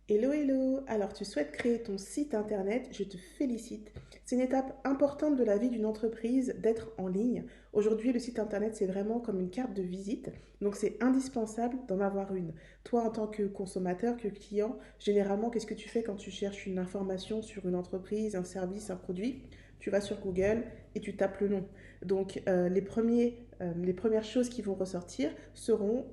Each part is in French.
Hello, hello! Alors, tu souhaites créer ton site internet, je te félicite. C'est une étape importante de la vie d'une entreprise d'être en ligne. Aujourd'hui, le site internet, c'est vraiment comme une carte de visite, donc c'est indispensable d'en avoir une. Toi, en tant que consommateur, que client, généralement, qu'est-ce que tu fais quand tu cherches une information sur une entreprise, un service, un produit? Tu vas sur Google et tu tapes le nom. Donc, les premières choses qui vont ressortir seront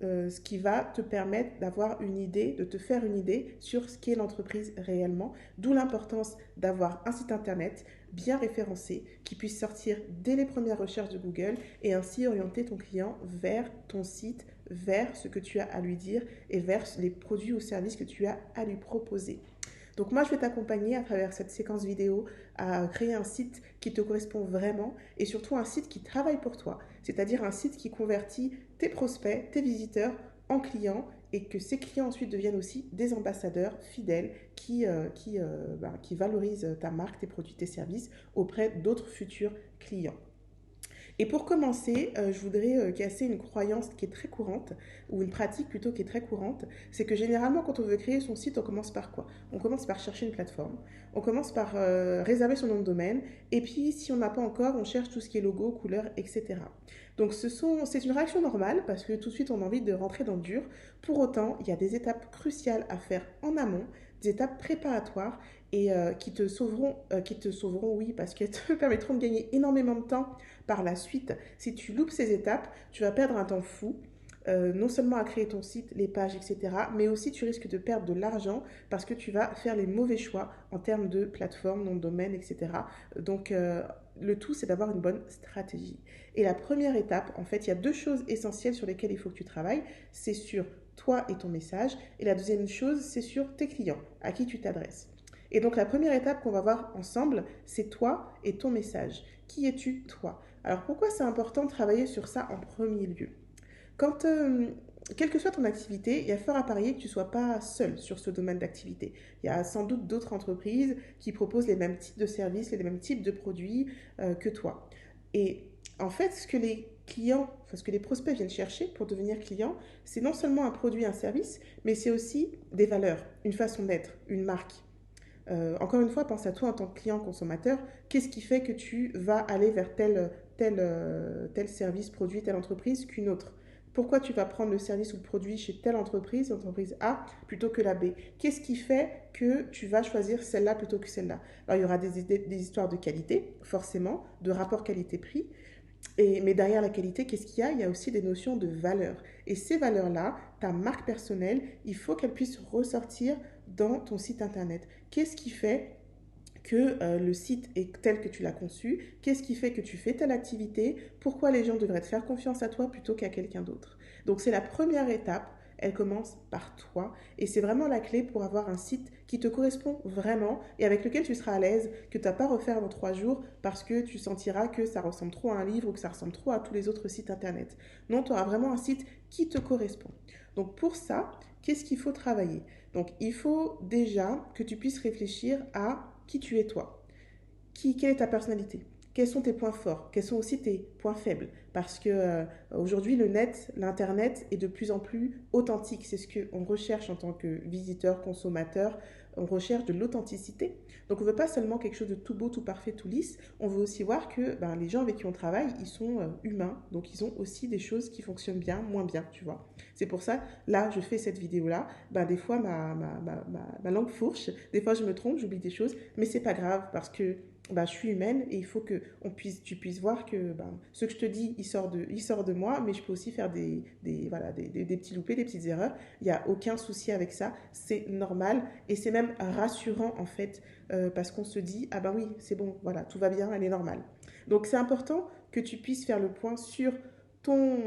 ce qui va te permettre d'avoir une idée, de te faire une idée sur ce qu'est l'entreprise réellement. D'où l'importance d'avoir un site internet bien référencé qui puisse sortir dès les premières recherches de Google et ainsi orienter ton client vers ton site, vers ce que tu as à lui dire et vers les produits ou services que tu as à lui proposer. Donc moi, je vais t'accompagner à travers cette séquence vidéo à créer un site qui te correspond vraiment et surtout un site qui travaille pour toi, c'est-à-dire un site qui convertit tes prospects, tes visiteurs en clients et que ces clients ensuite deviennent aussi des ambassadeurs fidèles qui valorisent ta marque, tes produits, tes services auprès d'autres futurs clients. Et pour commencer, je voudrais casser une croyance qui est très courante, ou une pratique plutôt qui est très courante, c'est que généralement quand on veut créer son site, on commence par quoi? On commence par chercher une plateforme, on commence par réserver son nom de domaine, et puis si on n'a pas encore, on cherche tout ce qui est logo, couleur, etc. Donc c'est une réaction normale, parce que tout de suite on a envie de rentrer dans le dur. Pour autant, il y a des étapes cruciales à faire en amont, des étapes préparatoires, et qui te sauveront, oui, parce qu'elles te permettront de gagner énormément de temps par la suite. Si tu loupes ces étapes, tu vas perdre un temps fou, non seulement à créer ton site, les pages, etc., mais aussi tu risques de perdre de l'argent parce que tu vas faire les mauvais choix en termes de plateforme, nom de domaine, etc. Donc, le tout, c'est d'avoir une bonne stratégie. Et la première étape, en fait, il y a deux choses essentielles sur lesquelles il faut que tu travailles. C'est sur toi et ton message. Et la deuxième chose, c'est sur tes clients, à qui tu t'adresses. Et donc, la première étape qu'on va voir ensemble, c'est toi et ton message. Qui es-tu, toi? Alors pourquoi c'est important de travailler sur ça en premier lieu? Quand, quelle que soit ton activité, il y a fort à parier que tu ne sois pas seul sur ce domaine d'activité. Il y a sans doute d'autres entreprises qui proposent les mêmes types de services, les mêmes types de produits que toi. Et en fait, ce que les clients, enfin, ce que les prospects viennent chercher pour devenir clients, c'est non seulement un produit, un service, mais c'est aussi des valeurs, une façon d'être, une marque. Encore une fois, pense à toi en tant que client consommateur. Qu'est-ce qui fait que tu vas aller vers tel service, produit, telle entreprise qu'une autre? Pourquoi tu vas prendre le service ou le produit chez telle entreprise, l'entreprise A, plutôt que la B? Qu'est-ce qui fait que tu vas choisir celle-là plutôt que celle-là? Alors, il y aura des histoires de qualité, forcément, de rapport qualité-prix, mais derrière la qualité, qu'est-ce qu'il y a? Il y a aussi des notions de valeur. Et ces valeurs-là, ta marque personnelle, il faut qu'elle puisse ressortir dans ton site internet. Qu'est-ce qui fait que le site est tel que tu l'as conçu? Qu'est-ce qui fait que tu fais telle activité? Pourquoi les gens devraient te faire confiance à toi plutôt qu'à quelqu'un d'autre? Donc c'est la première étape. Elle commence par toi et c'est vraiment la clé pour avoir un site qui te correspond vraiment et avec lequel tu seras à l'aise, que tu n'as pas à refaire dans 3 jours parce que tu sentiras que ça ressemble trop à un livre ou que ça ressemble trop à tous les autres sites internet. Non, tu auras vraiment un site qui te correspond. Donc pour ça, qu'est-ce qu'il faut travailler? Donc il faut déjà que tu puisses réfléchir à qui tu es toi. Quelle est ta personnalité? Quels sont tes points forts? Quels sont aussi tes points faibles? Parce que aujourd'hui, le net, l'internet est de plus en plus authentique. C'est ce qu'on recherche en tant que visiteur, consommateur. On recherche de l'authenticité. Donc, on ne veut pas seulement quelque chose de tout beau, tout parfait, tout lisse. On veut aussi voir que ben, les gens avec qui on travaille, ils sont humains. Donc, ils ont aussi des choses qui fonctionnent bien, moins bien, tu vois. C'est pour ça, là, je fais cette vidéo-là. Ben, des fois, ma langue fourche. Des fois, je me trompe, j'oublie des choses. Mais c'est pas grave parce que bah, je suis humaine et il faut que tu puisses voir que bah, ce que je te dis, il sort de moi, mais je peux aussi faire voilà, des petits loupés, des petites erreurs. Il n'y a aucun souci avec ça, c'est normal et c'est même rassurant en fait parce qu'on se dit, ah bah oui, c'est bon, voilà, tout va bien, elle est normale. Donc c'est important que tu puisses faire le point sur ton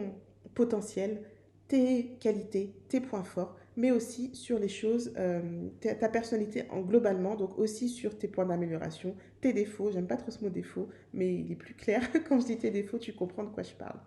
potentiel, tes qualités, tes points forts, mais aussi sur les choses, ta personnalité en globalement, donc aussi sur tes points d'amélioration, tes défauts. J'aime pas trop ce mot défaut, mais il est plus clair. Quand je dis tes défauts, tu comprends de quoi je parle.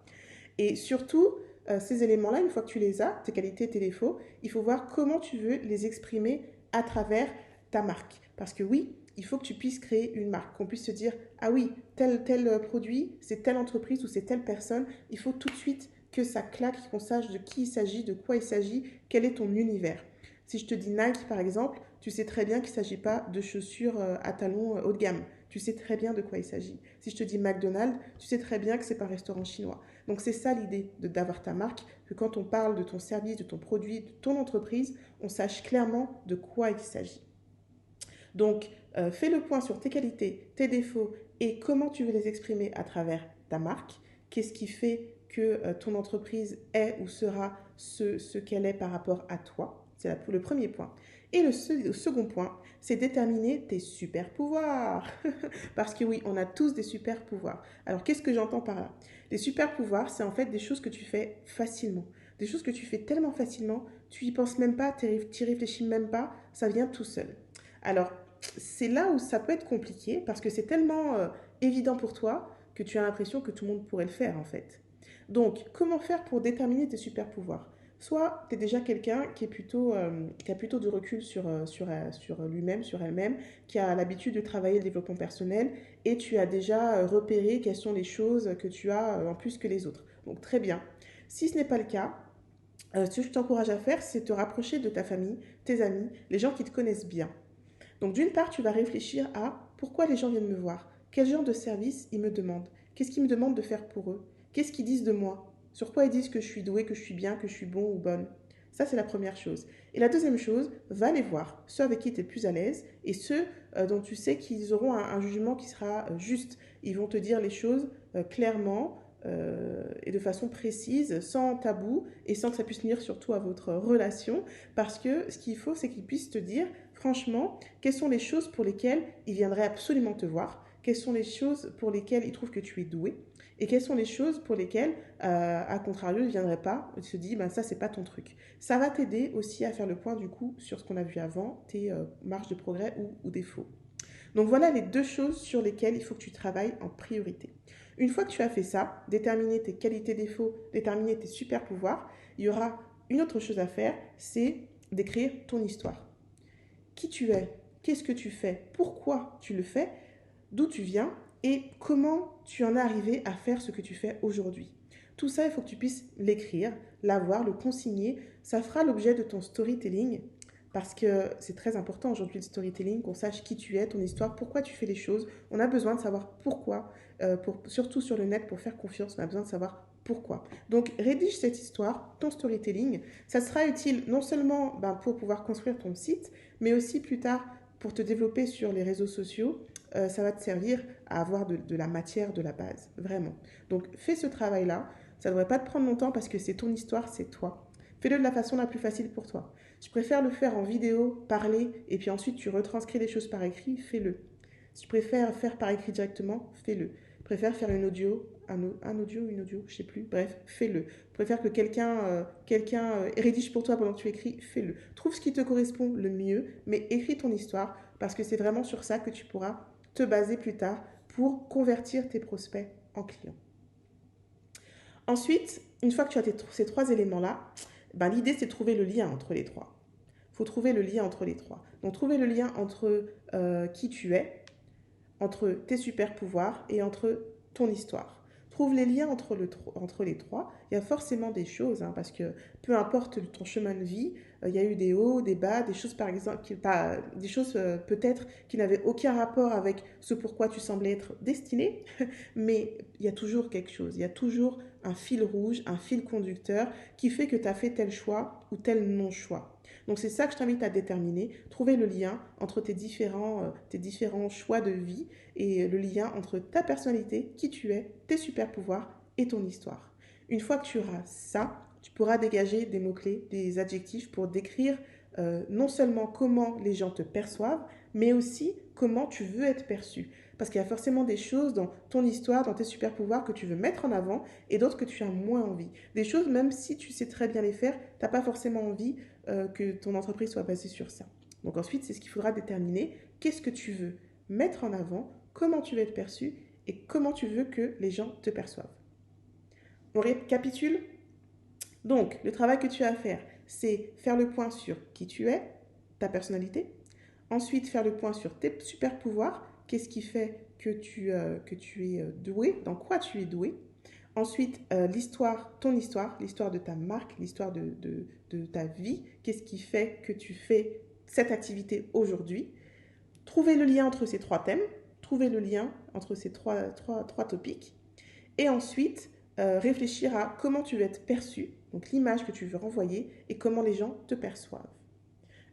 Et surtout, ces éléments-là, une fois que tu les as, tes qualités, tes défauts, il faut voir comment tu veux les exprimer à travers ta marque. Parce que oui, il faut que tu puisses créer une marque, qu'on puisse se dire, ah oui, tel produit, c'est telle entreprise ou c'est telle personne. Il faut tout de suite que ça claque, qu'on sache de qui il s'agit, de quoi il s'agit, quel est ton univers. Si je te dis Nike, par exemple, tu sais très bien qu'il ne s'agit pas de chaussures à talons haut de gamme. Tu sais très bien de quoi il s'agit. Si je te dis McDonald's, tu sais très bien que c'est pas un restaurant chinois. Donc c'est ça l'idée d'avoir ta marque, que quand on parle de ton service, de ton produit, de ton entreprise, on sache clairement de quoi il s'agit. Donc fais le point sur tes qualités, tes défauts et comment tu veux les exprimer à travers ta marque. Qu'est-ce qui fait que ton entreprise est ou sera ce qu'elle est par rapport à toi. C'est le premier point. Et le second point, c'est déterminer tes super pouvoirs. Parce que oui, on a tous des super pouvoirs. Alors qu'est-ce que j'entends par là? Les super pouvoirs, c'est en fait des choses que tu fais facilement. Des choses que tu fais tellement facilement, tu y penses même pas, tu y réfléchis même pas, ça vient tout seul. Alors, c'est là où ça peut être compliqué parce que c'est tellement évident pour toi que tu as l'impression que tout le monde pourrait le faire en fait. Donc, comment faire pour déterminer tes super pouvoirs? Soit tu es déjà quelqu'un qui a plutôt du recul sur lui-même, sur elle-même, qui a l'habitude de travailler le développement personnel et tu as déjà repéré quelles sont les choses que tu as en plus que les autres. Donc, très bien. Si ce n'est pas le cas, ce que je t'encourage à faire, c'est te rapprocher de ta famille, tes amis, les gens qui te connaissent bien. Donc d'une part, tu vas réfléchir à pourquoi les gens viennent me voir, quel genre de service ils me demandent, qu'est-ce qu'ils me demandent de faire pour eux, qu'est-ce qu'ils disent de moi, sur quoi ils disent que je suis douée, que je suis bien, que je suis bon ou bonne. Ça, c'est la première chose. Et la deuxième chose, va les voir, ceux avec qui tu es le plus à l'aise et ceux dont tu sais qu'ils auront un jugement qui sera juste. Ils vont te dire les choses clairement et de façon précise, sans tabou et sans que ça puisse nuire surtout à votre relation. Parce que ce qu'il faut, c'est qu'ils puissent te dire, franchement, quelles sont les choses pour lesquelles ils viendraient absolument te voir, quelles sont les choses pour lesquelles ils trouvent que tu es doué, et quelles sont les choses pour lesquelles, à contrario, ils ne viendraient pas, ils se disent, ben, ça, c'est pas ton truc. Ça va t'aider aussi à faire le point, du coup, sur ce qu'on a vu avant, tes marges de progrès ou défauts. Donc voilà les deux choses sur lesquelles il faut que tu travailles en priorité. Une fois que tu as fait ça, déterminer tes qualités défauts, déterminer tes super pouvoirs, il y aura une autre chose à faire, c'est d'écrire ton histoire. Qui tu es, qu'est-ce que tu fais, pourquoi tu le fais, d'où tu viens et comment tu en es arrivé à faire ce que tu fais aujourd'hui. Tout ça, il faut que tu puisses l'écrire, l'avoir, le consigner. Ça fera l'objet de ton storytelling parce que c'est très important aujourd'hui le storytelling, qu'on sache qui tu es, ton histoire, pourquoi tu fais les choses. On a besoin de savoir pourquoi, surtout sur le net, pour faire confiance, on a besoin de savoir pourquoi. Donc rédige cette histoire, ton storytelling. Ça sera utile non seulement pour pouvoir construire ton site, mais aussi plus tard pour te développer sur les réseaux sociaux. Ça va te servir à avoir de la matière, de la base, vraiment. Donc fais ce travail-là. Ça ne devrait pas te prendre longtemps parce que c'est ton histoire, c'est toi. Fais-le de la façon la plus facile pour toi. Si tu préfères le faire en vidéo, parler, et puis ensuite tu retranscris les choses par écrit, fais-le. Si tu préfères faire par écrit directement, fais-le. Tu préfères faire une audio, un audio, une audio, je sais plus, bref, fais-le. Tu préfères que quelqu'un rédige pour toi pendant que tu écris, fais-le. Trouve ce qui te correspond le mieux, mais écris ton histoire, parce que c'est vraiment sur ça que tu pourras te baser plus tard pour convertir tes prospects en clients. Ensuite, une fois que tu as ces trois éléments-là, l'idée c'est de trouver le lien entre les trois. Il faut trouver le lien entre les trois. Donc trouver le lien entre qui tu es, entre tes super pouvoirs et entre ton histoire. Trouve les liens entre les trois. Il y a forcément des choses, parce que peu importe ton chemin de vie, il y a eu des hauts, des bas, des choses par exemple, des choses peut-être qui n'avaient aucun rapport avec ce pourquoi tu semblais être destiné, mais il y a toujours quelque chose, il y a toujours un fil rouge, un fil conducteur qui fait que tu as fait tel choix ou tel non-choix. Donc c'est ça que je t'invite à déterminer, trouver le lien entre tes différents choix de vie et le lien entre ta personnalité, qui tu es, tes super pouvoirs et ton histoire. Une fois que tu auras ça, tu pourras dégager des mots-clés, des adjectifs pour décrire non seulement comment les gens te perçoivent, mais aussi comment tu veux être perçu. Parce qu'il y a forcément des choses dans ton histoire, dans tes super pouvoirs que tu veux mettre en avant et d'autres que tu as moins envie. Des choses, même si tu sais très bien les faire, tu n'as pas forcément envie que ton entreprise soit basée sur ça. Donc ensuite, c'est ce qu'il faudra déterminer. Qu'est-ce que tu veux mettre en avant, comment tu veux être perçu et comment tu veux que les gens te perçoivent. On récapitule. Donc, le travail que tu as à faire, c'est faire le point sur qui tu es, ta personnalité. Ensuite, faire le point sur tes super pouvoirs. Qu'est-ce qui fait que tu es doué, dans quoi tu es doué. Ensuite, l'histoire de ta marque, l'histoire de ta vie. Qu'est-ce qui fait que tu fais cette activité aujourd'hui? Trouver le lien entre ces trois thèmes, trouver le lien entre ces trois topics. Et ensuite, réfléchir à comment tu veux être perçu, donc l'image que tu veux renvoyer et comment les gens te perçoivent.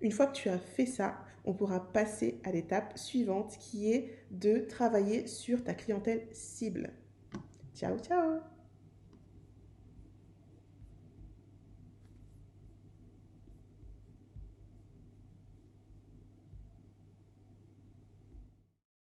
Une fois que tu as fait ça, on pourra passer à l'étape suivante qui est de travailler sur ta clientèle cible. Ciao, ciao!